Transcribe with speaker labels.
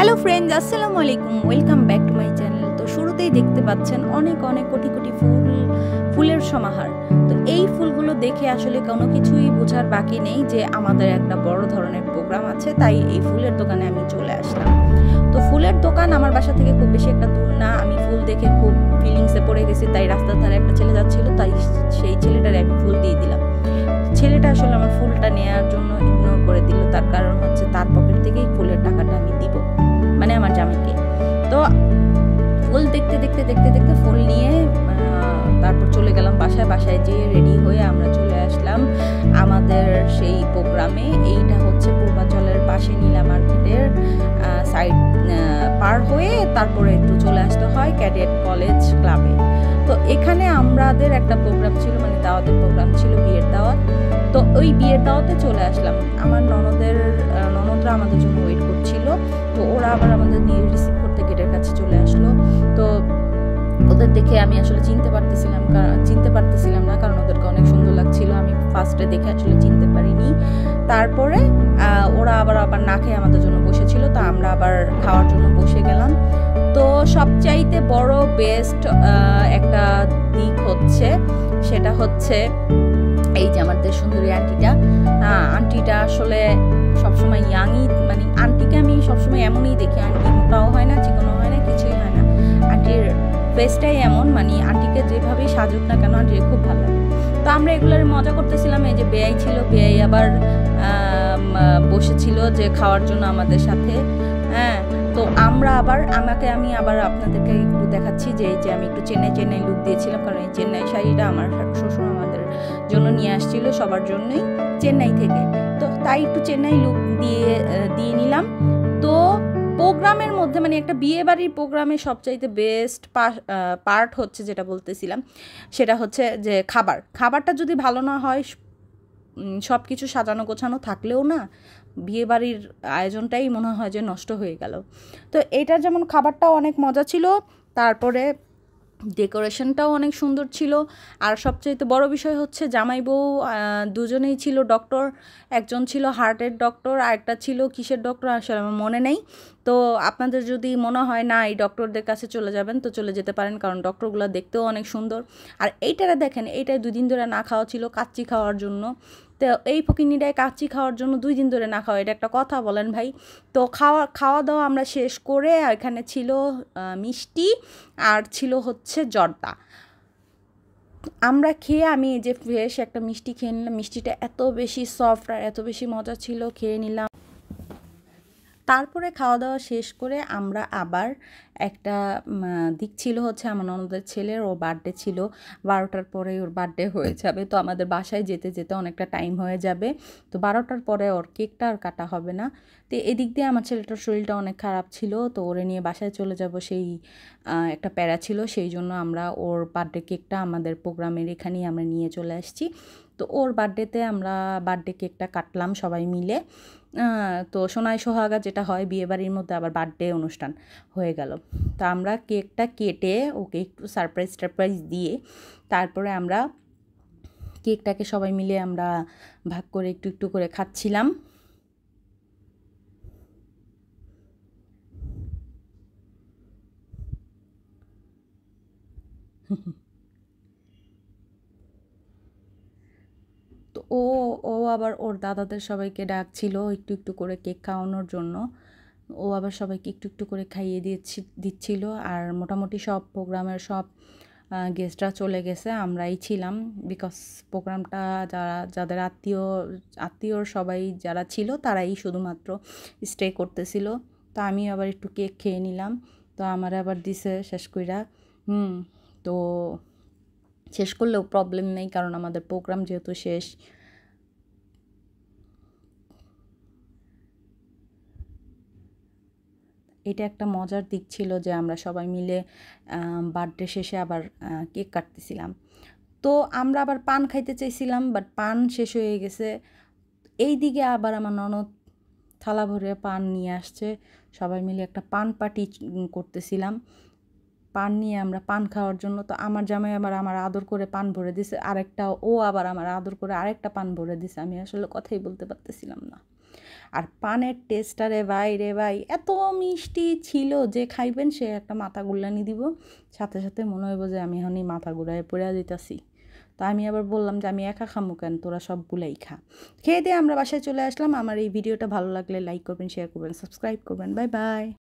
Speaker 1: Hello friends, আসসালামু আলাইকুম, welcome back to my channel. তো শুরুতেই দেখতে পাচ্ছেন অনেক অনেক কোটি কোটি ফুলের সমাহার। তো এই ফুলগুলো দেখে আসলে কোনো কিছুই বোঝার বাকি নেই যে আমাদের একটা বড় ধরনের প্রোগ্রাম আছে, তাই এই ফুলের দোকানে আমি চলে আসলাম। তো ফুলের দোকান আমার বাসা থেকে খুব বেশি একটা দূর না। আমি ফুল দেখে খুব ফিলিংসে পড়ে গেছি, তাই রাস্তার ধারে একটা ছেলে যাচ্ছিল, তাই সেই ছেলেটারে আমি ফুল দিয়ে দিলাম। ছেলেটা আসলে আমার ফুলটা নেওয়ার জন্য ইগনোর করে দিল। তার কারণ হচ্ছে তার পকেট থেকেই ফুলের টাকাটা আমি দিব, মানে আমার জামাইকে। তো ফুল দেখতে দেখতে দেখতে দেখতে ফুল নিয়ে তারপর চলে গেলাম বাসায় যেয়ে রেডি হয়ে আমরা চলে আসলাম আমাদের সেই প্রোগ্রামে। এইটা হচ্ছে পূর্বাচলের পাশে নীলা মার্কেটের সাইড পার হয়ে তারপরে একটু চলে আসতে হয় ক্যাডেট কলেজ ক্লাবে। তো এখানে আমাদের একটা প্রোগ্রাম ছিল, মানে দাওয়াতের প্রোগ্রাম ছিল, বিয়ের দাওয়াত। তো ওই বিয়ের দাওয়াতে চলে আসলাম। আমার ননদরা আমাদের জন্য ওয়েট করছিল। তো ওরা আবার আমাদের নিয়ে রিসিভ করতে গেটের কাছে চলে আসলো। তো ওদের দেখে আমি আসলে চিনতে পারতেছিলাম না, কারণ ওদেরকে অনেক সুন্দর লাগছিল। আমি ফার্স্টে দেখে আসলে চিনতে পারিনি। তারপরে ওরা আবার না খেয়ে আমাদের জন্য বসেছিল, তো আমরা আবার খাওয়ার জন্য বসে গেলাম। তো সবচাইতে বড় বেস্ট একটা দিক হচ্ছে, সেটা হচ্ছে এই যে আমাদের সুন্দরী আন্টিটা আসলে সবসময় ইয়াংই, মানে আন্টিকে আমি সবসময় এমনই দেখি। আন্টি মোটাও হয় না, চিকনও হয় না, কিছুই হয় না। আন্টির ফেসটাই এমন, মানে আন্টিকে যেভাবেই সাজুক না কেন আন্টির খুব ভালো লাগে। তো আমরা এগুলোর মজা করতেছিলাম। এই যে বেয়াই ছিল, বেয়াই আবার বসেছিল যে খাওয়ার জন্য আমাদের সাথে। হ্যাঁ, তো আমি আবার আপনাদেরকে একটু দেখাচ্ছি যে এই যে আমি একটু চেন্নাই লুক দিয়েছিলাম, কারণ এই চেন্নাই শাড়িটা আমার শ্বশুর আমাদের জন্য নিয়ে আসছিল, সবার জন্যই, চেন্নাই থেকে। তো তাই একটু চেন্নাই লুক দিয়ে নিলাম। তো প্রোগ্রামের মধ্যে, মানে একটা বিয়ে বাড়ির প্রোগ্রামের সবচাইতে বেস্ট পার্ট হচ্ছে যেটা বলতেছিলাম, সেটা হচ্ছে যে খাবারটা যদি ভালো না হয়, সব কিছু সাজানো গোছানো থাকলেও না, বিয়ে বাড়ির আয়োজনটাই মনে হয় যে নষ্ট হয়ে গেল। তো এটার যেমন খাবারটাও অনেক মজা ছিল, তারপরে ডেকোরেশনটাও অনেক সুন্দর ছিল। আর সবচেয়ে বড় বিষয় হচ্ছে জামাই বউ দুজনেই ছিল ডক্টর। একজন ছিল হার্টের ডক্টর, আর একটা ছিল কিসের ডক্টর আসলে আমার মনে নেই। তো আপনাদের যদি মনে হয় না এই ডক্টরদের কাছে চলে যাবেন, তো চলে যেতে পারেন, কারণ ডক্টরগুলো দেখতেও অনেক সুন্দর। আর এইটারা দেখেন, এইটাই 2 দিন ধরে না খাওয়া ছিল কাচ্চি খাওয়ার জন্য। তো এই ফকিনিটাই কাচ্চি খাওয়ার জন্য 2 দিন ধরে না খাওয়া, এটা একটা কথা বলেন ভাই? তো খাওয়া দাওয়া আমরা শেষ করে এখানে ছিল মিষ্টি আর ছিল হচ্ছে জর্দা। আমরা খেয়ে, আমি এই যে ফ্রেশ একটা মিষ্টি খেয়ে নিলাম। মিষ্টিটা এত বেশি সফট আর এত বেশি মজা ছিল, খেয়ে নিলাম। তারপরে খাওয়া দাওয়া শেষ করে আমরা আবার একটা দিক ছিল হচ্ছে আমার ননদের ছেলের, ওর বার্থডে ছিল। 12টার পরে ওর বার্থডে হয়ে যাবে, তো আমাদের বাসায় যেতে যেতে অনেকটা টাইম হয়ে যাবে। তো 12টার পরে ওর কেকটা আর কাটা হবে না। তো এদিক দিয়ে আমার ছেলেটার শরীরটা অনেক খারাপ ছিল, তো ওরে নিয়ে বাসায় চলে যাব সেই একটা প্যারা ছিল। সেই জন্য আমরা ওর বার্থডে কেকটা আমাদের প্রোগ্রামের এখানেই আমরা নিয়ে চলে আসছি। তো ওর বার্থডেতে আমরা বার্থডে কেকটা কাটলাম সবাই মিলে। তো সোনাই সোহাগা যেটা হয় বিয়েবাড়ির মধ্যে, আবার বার্থডে অনুষ্ঠান হয়ে গেল। তো আমরা কেকটা কেটে ওকে একটু সারপ্রাইজ দিয়ে তারপরে আমরা কেকটাকে সবাই মিলে আমরা ভাগ করে একটু একটু করে খাচ্ছিলাম। তো ও আবার ওর দাদাদের সবাইকে ডাকছিল একটু একটু করে কেক খাওয়ানোর জন্য। ও আবার সবাইকে একটু একটু করে খাইয়ে দিচ্ছিল। আর মোটামুটি সব প্রোগ্রামের সব গেস্টরা চলে গেছে, আমরাই ছিলাম। বিকজ প্রোগ্রামটা যাদের আত্মীয়র সবাই যারা ছিল তারাই শুধুমাত্র স্টে করতেছিল। তো আমি আবার একটু কেক খেয়ে নিলাম। তো আমার আবার দিছে শেষ কইরা। তো শেষ করলেও প্রবলেম নেই, কারণ আমাদের প্রোগ্রাম যেহেতু শেষ। এটা একটা মজার দিক ছিল যে আমরা সবাই মিলে বার্থডে শেষে আবার কেক কাটতেছিলাম। তো আমরা আবার পান খাইতে চাইছিলাম, বাট পান শেষ হয়ে গেছে। এই দিকে আবার আমার ননদ থালা ভরে পান নিয়ে আসছে, সবাই মিলে একটা পান পার্টি করতেছিলাম। পান নিয়ে আমরা পান খাওয়ার জন্য। তো আমার জামাই আবার আমার আদর করে পান ভরে দিছে আরেকটা, ও আবার আমার আদর করে আরেকটা পান ভরে দিছে। আমি আসলে কথাই বলতে পারতেছিলাম না। আর পানের টেস্টটা রে ভাই এত মিষ্টি ছিল, যে খাইবেন সে একটা মাথা গুল্লানি দিব, সাথে সাথে মনে হইব যে আমি এখনই মাথা ঘুরায় পড়ে দিতেছি। তো আমি আবার বললাম যে আমি একা খামু কেন, তোরা সবগুলাই খা। খেয়ে দিয়ে আমরা বাসায় চলে আসলাম। আমার এই ভিডিওটা ভালো লাগলে লাইক করবেন, শেয়ার করবেন, সাবস্ক্রাইব করবেন। Bye bye.